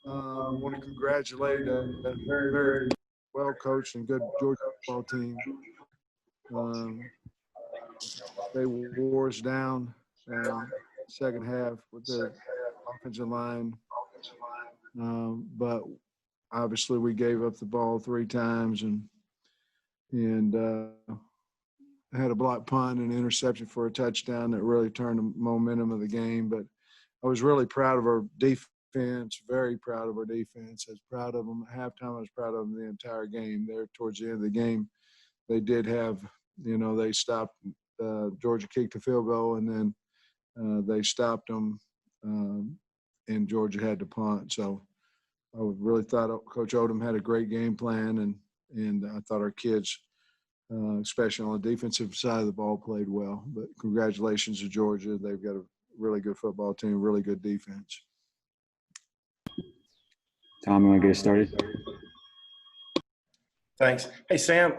Want to congratulate a very well coached and good Georgia football team. Um, they wore us down second half with their offensive line, but obviously we gave up the ball 3 times and had a block punt and interception for a touchdown that really turned the momentum of the game. But I was really proud of our defense, very proud of our defense. I was proud of them at halftime. I was proud of them the entire game. There towards the end of the game, they did have, they stopped. Georgia kicked a field goal, and then they stopped them, and Georgia had to punt. So I really thought Coach Odom had a great game plan, and I thought our kids, especially on the defensive side of the ball, played well. But congratulations to Georgia. They've got a really good football team, really good defense. Tom, you want to get us started? Thanks. Hey, Sam,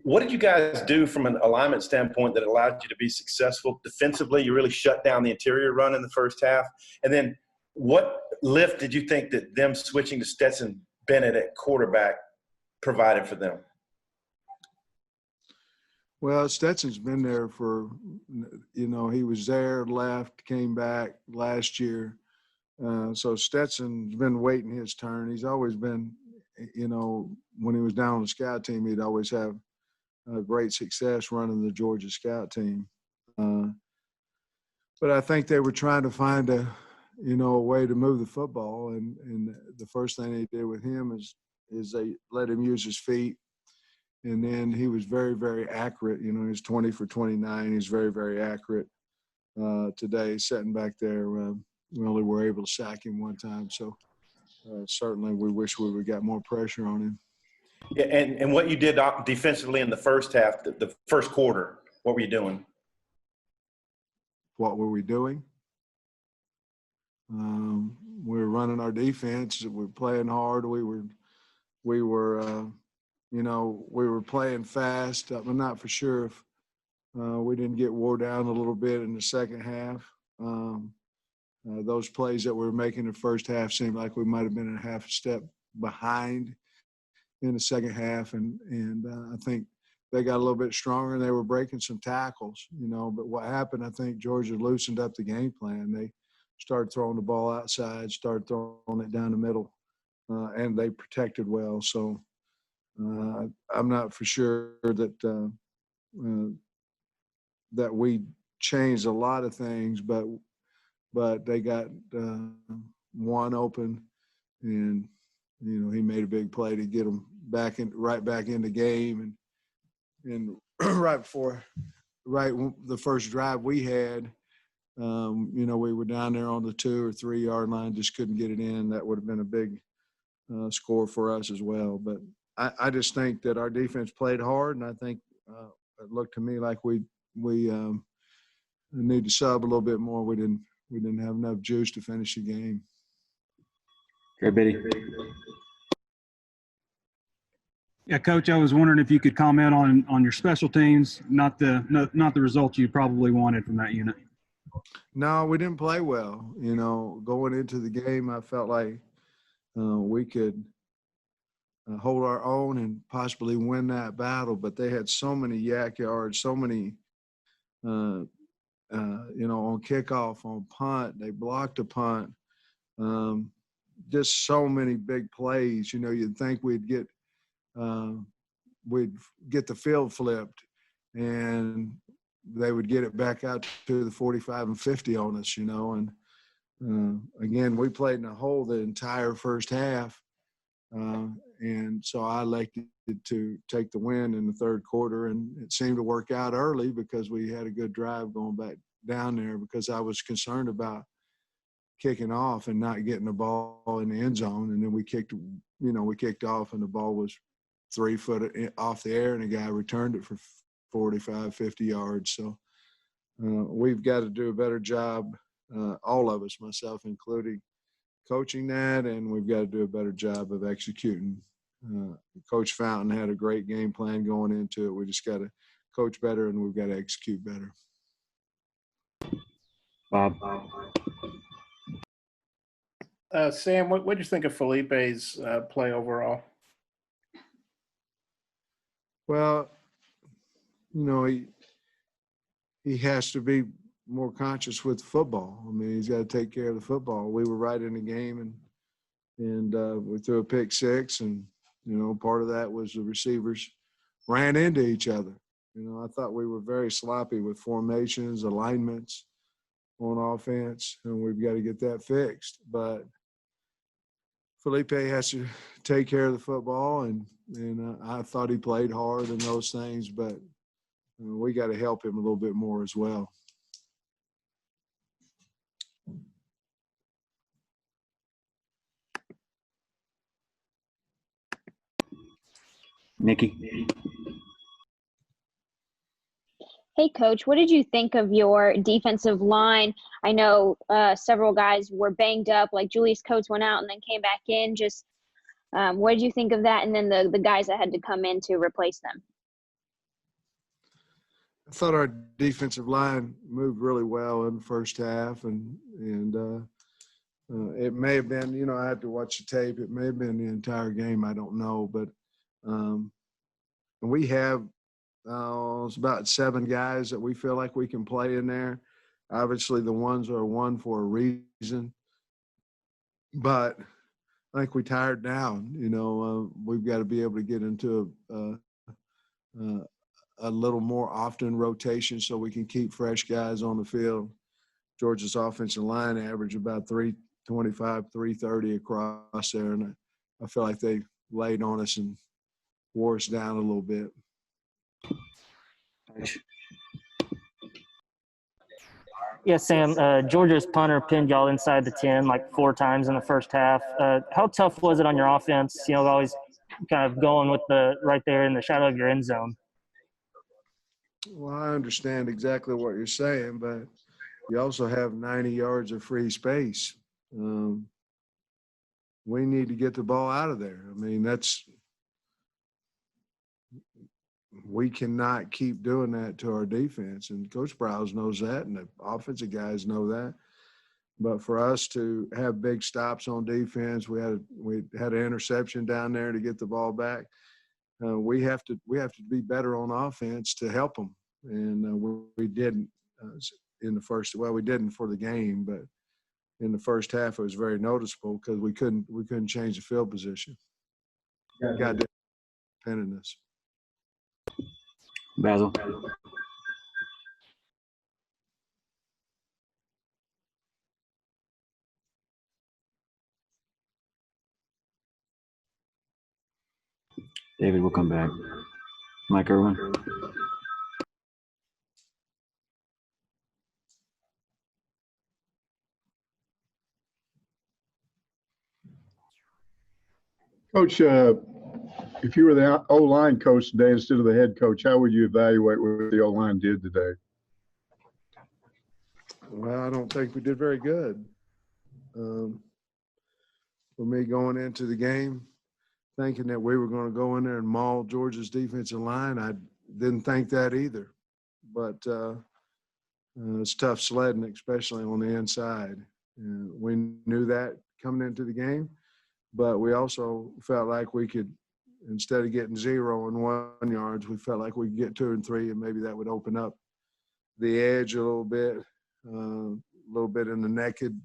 what did you guys do from an alignment standpoint that allowed you to be successful defensively? You really shut down the interior run in the first half. And then what lift did you think that them switching to Stetson Bennett at quarterback provided for them? Well, Stetson's been there for, he was there, left, came back last year. So Stetson's been waiting his turn. He's always been, when he was down on the scout team, he'd always have great success running the Georgia scout team. But I think they were trying to find a way to move the football. And the first thing they did with him is they let him use his feet. And then he was very, very accurate. He was 20 for 29. He's very, very accurate. Today, sitting back there, we only were able to sack him one time. So certainly we wish we would have got more pressure on him. Yeah, and what you did defensively in the first half, the first quarter, what were you doing? What were we doing? We were running our defense. We were playing hard. We were playing fast. I'm not for sure if we didn't get wore down a little bit in the second half. Those plays that we were making in the first half seemed like we might have been a half step behind in the second half, and I think they got a little bit stronger and they were breaking some tackles, But what happened, I think Georgia loosened up the game plan. They started throwing the ball outside, started throwing it down the middle, and they protected well. So I'm not for sure that that we changed a lot of things, but they got one open, and he made a big play to get them right back in the game, and right the first drive we had, we were down there on the 2 or 3 yard line, just couldn't get it in. That would have been a big score for us as well. But I just think that our defense played hard, and I think it looked to me like we need to sub a little bit more. We didn't have enough juice to finish the game. Great, Biddy. Yeah, Coach, I was wondering if you could comment on your special teams, not the results you probably wanted from that unit. No, we didn't play well. Going into the game, I felt like we could hold our own and possibly win that battle, but they had so many yak yards, so many, on kickoff, on punt, they blocked a punt, just so many big plays. You'd think we'd get the field flipped and they would get it back out to the 45 and 50 on us, and again, we played in a hole the entire first half. And so I elected to take the win in the third quarter, and it seemed to work out early because we had a good drive going back down there, because I was concerned about kicking off and not getting the ball in the end zone. And then we kicked off and the ball was 3 foot off the air and a guy returned it for 45, 50 yards. So we've got to do a better job, all of us, myself including, coaching that, and we've got to do a better job of executing. Coach Fountain had a great game plan going into it. We just got to coach better, and we've got to execute better. Bob. Sam, what did you think of Felipe's play overall? Well, you know, he has to be more conscious with football. I mean, he's got to take care of the football. We were right in the game, and we threw a pick six, and you know, part of that was the receivers ran into each other. You know, I thought we were very sloppy with formations, alignments on offense, and we've got to get that fixed. But Felipe has to take care of the football, and I thought he played hard in those things, but we got to help him a little bit more as well. Nikki. Hey, Coach, what did you think of your defensive line? I know several guys were banged up, like Julius Coates went out and then came back in. Just what did you think of that? And then the guys that had to come in to replace them? I thought our defensive line moved really well in the first half, and it may have been, you know, I had to watch the tape. It may have been the entire game. I don't know, but we have it's about 7 guys that we feel like we can play in there. Obviously, the ones are one for a reason, but I think we tired down. You know, we've got to be able to get into a little more often rotation so we can keep fresh guys on the field. Georgia's offensive line averaged about 325, 330 across there, and I feel like they laid on us and wore us down a little bit. Yeah, Sam, Georgia's punter pinned y'all inside the 10 like 4 times in the first half. How tough was it on your offense, you know, always kind of going with the right there in the shadow of your end zone? Well, I understand exactly what you're saying, but you also have 90 yards of free space. We need to get the ball out of there. I mean, we cannot keep doing that to our defense, and Coach Browse knows that, and the offensive guys know that. But for us to have big stops on defense, we had an interception down there to get the ball back. We have to be better on offense to help them, and we didn't in the first. Well, we didn't for the game, but in the first half it was very noticeable because we couldn't change the field position. Got dependence. Basil. David will come back. Mike Irwin. Coach, if you were the O-line coach today instead of the head coach, how would you evaluate what the O-line did today? Well, I don't think we did very good. For me going into the game, thinking that we were going to go in there and maul Georgia's defensive line, I didn't think that either. But it's tough sledding, especially on the inside. We knew that coming into the game, but we also felt like we could, instead of getting 0 and 1 yards, we felt like we could get 2 and 3, and maybe that would open up the edge a little bit in the naked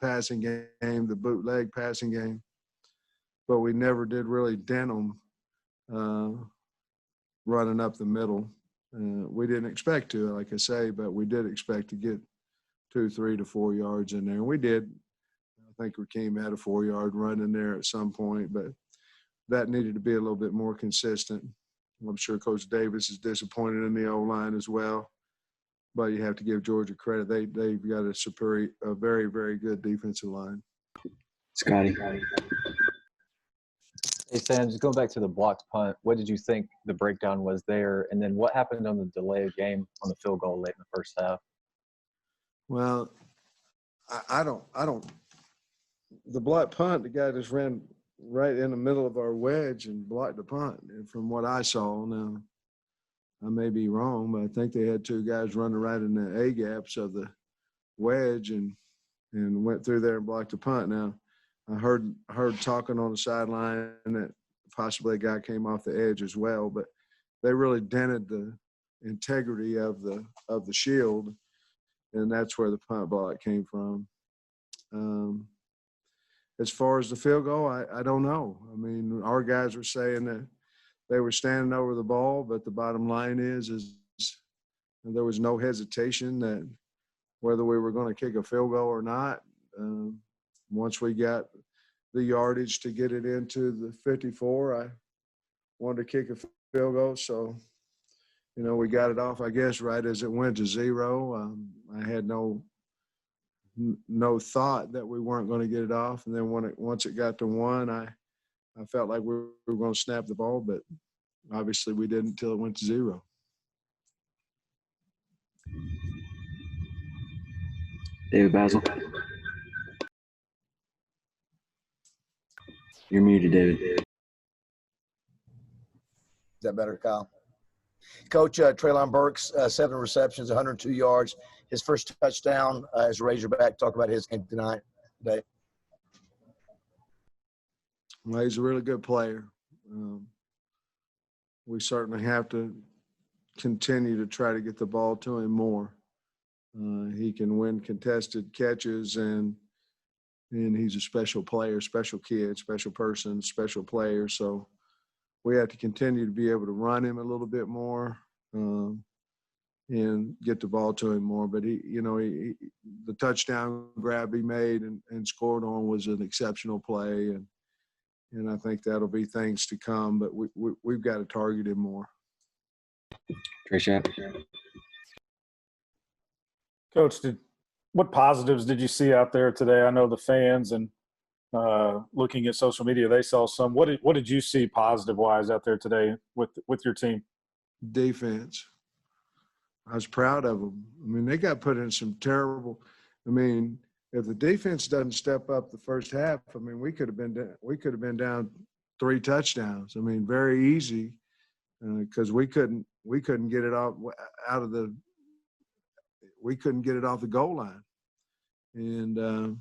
passing game, the bootleg passing game. But we never did really dent them running up the middle. We didn't expect to, like I say, but we did expect to get 2, 3 to 4 yards in there. And we did. I think Rakeem had a 4-yard run in there at some point, but that needed to be a little bit more consistent. I'm sure Coach Davis is disappointed in the O-line as well, but you have to give Georgia credit. They've got a very, very good defensive line. Scotty. Hey, Sam, just going back to the blocked punt, what did you think the breakdown was there? And then what happened on the delay of game on the field goal late in the first half? Well, I don't – the blocked punt, the guy just ran right in the middle of our wedge and blocked the punt. And from what I saw, now I may be wrong, but I think they had 2 guys running right in the A-gaps of the wedge and went through there and blocked the punt. Now, I heard talking on the sideline that possibly a guy came off the edge as well, but they really dented the integrity of the shield, and that's where the punt block came from. As far as the field goal, I don't know. I mean, our guys were saying that they were standing over the ball, but the bottom line is there was no hesitation that whether we were going to kick a field goal or not. Once we got the yardage to get it into the 54, I wanted to kick a field goal. So, we got it off, I guess, right as it went to 0. I had no thought that we weren't going to get it off. And then once it got to 1, I felt like we were going to snap the ball, but obviously we didn't until it went to 0. David Basil. You're muted, David. Is that better, Kyle? Coach, Traylon Burks, 7 receptions, 102 yards. His first touchdown as a Razorback. Talk about his game today. Well, he's a really good player. We certainly have to continue to try to get the ball to him more. He can win contested catches, and he's a special player, special kid, special person, special player. So we have to continue to be able to run him a little bit more and get the ball to him more. But the touchdown grab he made and scored on was an exceptional play, and I think that'll be things to come. But we've got to target him more. Trey Schapp. Coach, what positives did you see out there today? I know the fans and looking at social media, they saw some. What did you see positive-wise out there today with your team? Defense. I was proud of them. I mean, they got put in some terrible – I mean, if the defense doesn't step up the first half, I mean, we could have been down 3 touchdowns. I mean, very easy because we couldn't get it out of the – we couldn't get it off the goal line. And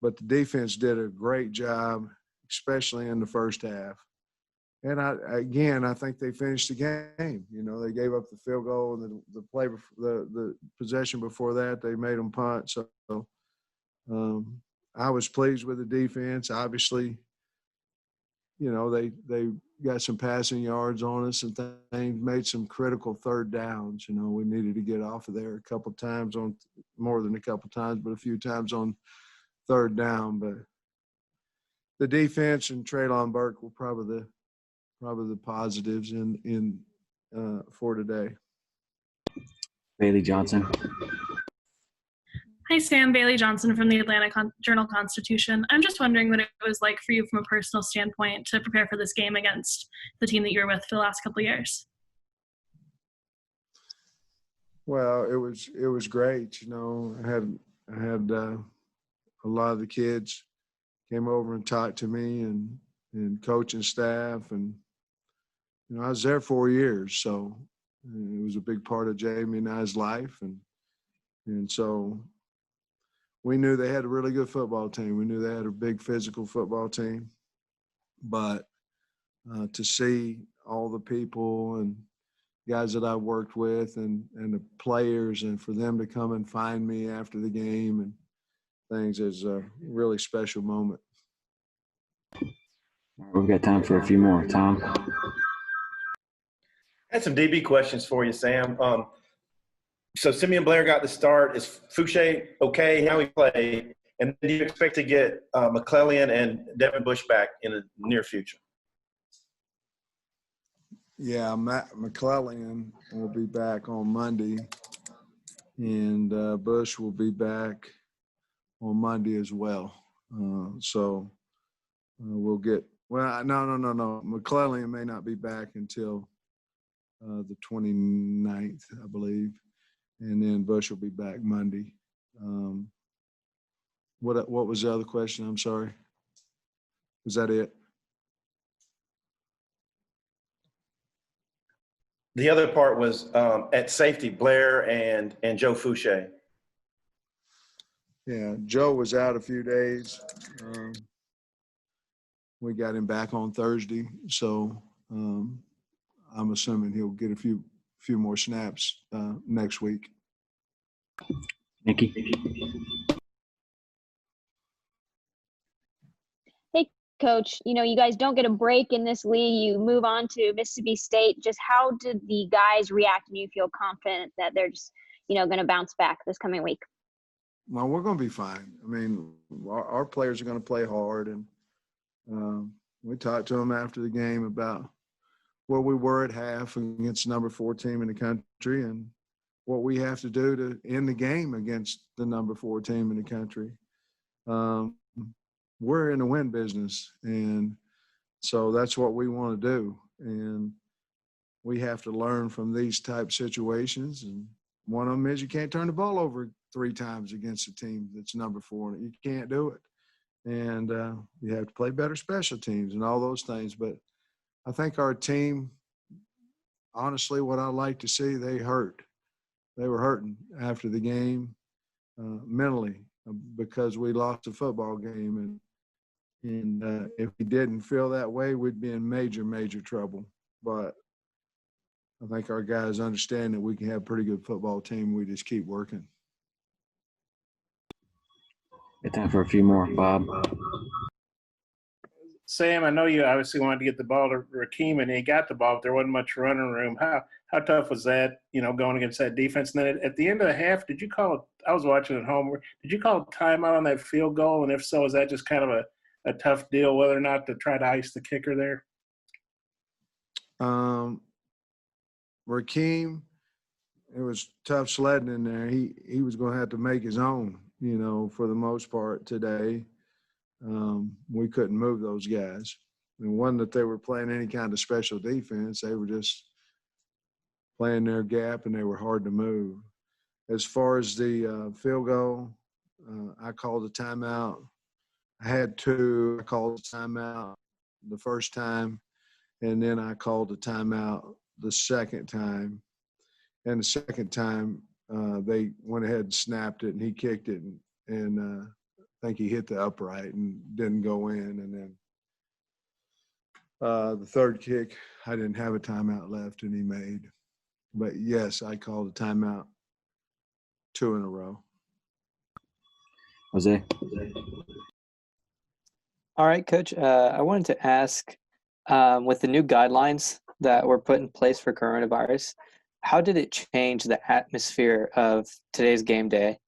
but the defense did a great job, especially in the first half. And I think they finished the game. They gave up the field goal, and the possession before that, they made them punt. So I was pleased with the defense. Obviously, they got some passing yards on us and things, made some critical third downs. We needed to get off of there a couple of times more than a couple of times, but a few times on third down. But the defense and Traylon Burke were probably the positives in for today. Bailey Johnson. Hi, Sam. Bailey Johnson from the Atlanta Journal-Constitution. I'm just wondering what it was like for you from a personal standpoint to prepare for this game against the team that you were with for the last couple of years. Well, it was great. I had a lot of the kids came over and talked to me and coaching staff, and I was there 4 years, so it was a big part of Jamie and I's life, and so we knew they had a really good football team. We knew they had a big physical football team, but to see all the people and guys that I worked with and the players, and for them to come and find me after the game and things is a really special moment. We've got time for a few more. Tom? I had some DB questions for you, Sam. So Simeon Blair got the start. Is Fouché okay? How he played? And do you expect to get McClellan and Devin Bush back in the near future? Yeah, McClellan will be back on Monday, and Bush will be back on Monday as well. So we'll get – well, no. McClellan may not be back until the 29th, I believe. And then Bush will be back Monday. What was the other question? I'm sorry. Was that it? The other part was at safety, Blair and Joe Fouché. Yeah, Joe was out a few days. we got him back on Thursday, so I'm assuming he'll get a few more snaps next week. Nikki. Hey, Coach, you guys don't get a break in this league. You move on to Mississippi State. Just how did the guys react, and you feel confident that they're just, going to bounce back this coming week? Well, we're going to be fine. I mean, our players are going to play hard, and we talked to them after the game about where we were at half against the number 4 team in the country and what we have to do to end the game against the number 4 team in the country. We're in the win business, and so that's what we want to do. And we have to learn from these type situations. And one of them is you can't turn the ball over 3 times against a team that's number 4. You can't do it. And you have to play better special teams and all those things. But I think our team, honestly, what I like to see, they hurt. They were hurting after the game mentally because we lost a football game. And if we didn't feel that way, we'd be in major, major trouble. But I think our guys understand that we can have a pretty good football team. We just keep working. Got time for a few more, Bob. Sam, I know you obviously wanted to get the ball to Rakeem, and he got the ball, but there wasn't much running room. How tough was that, going against that defense? And then at the end of the half, did you call – I was watching at home. Did you call a timeout on that field goal? And if so, is that just kind of a tough deal whether or not to try to ice the kicker there? Rakeem, it was tough sledding in there. He was going to have to make his own, for the most part today. We couldn't move those guys. It wasn't that they were playing any kind of special defense. They were just playing their gap, and they were hard to move. As far as the field goal, I called a timeout. I had 2. I called a timeout the first time, and then I called a timeout the second time. And the second time, they went ahead and snapped it, and he kicked it, and I think he hit the upright and didn't go in. And then the third kick, I didn't have a timeout left, and he made. But, yes, I called a timeout 2 in a row. Jose. All right, Coach. I wanted to ask, with the new guidelines that were put in place for coronavirus, how did it change the atmosphere of today's game day?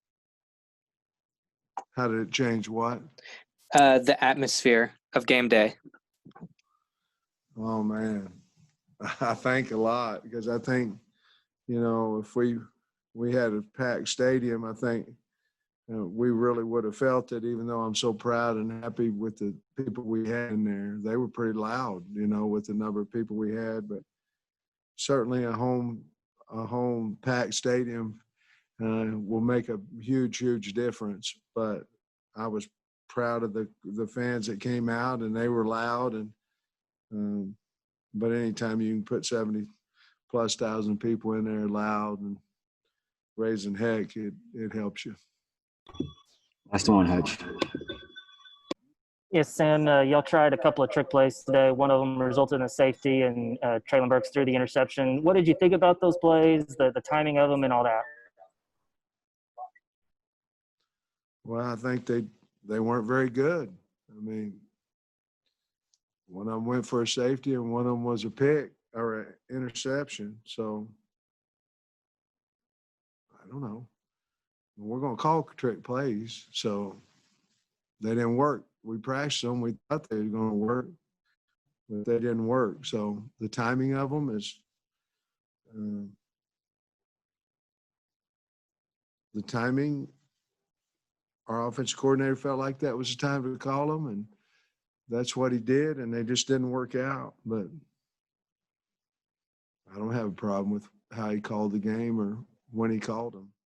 How did it change what? The atmosphere of game day. Oh, man. I think a lot because I think, if we had a packed stadium, I think we really would have felt it, even though I'm so proud and happy with the people we had in there. They were pretty loud, with the number of people we had. But certainly a home packed stadium will make a huge, huge difference. But I was proud of the fans that came out, and they were loud. And but anytime you can put 70+ thousand people in there loud and raising heck, it helps you. Last one, Hutch. Yes, Sam, y'all tried a couple of trick plays today. One of them resulted in a safety, and Traylon Burks threw the interception. What did you think about those plays, the timing of them, and all that? Well, I think they weren't very good. I mean, one of them went for a safety, and one of them was a pick or an interception. So I don't know. We're going to call trick plays, so they didn't work. We practiced them. We thought they were going to work, but they didn't work. So the timing of them is the timing. Our offensive coordinator felt like that was the time to call them, and that's what he did, and they just didn't work out. But I don't have a problem with how he called the game or when he called them.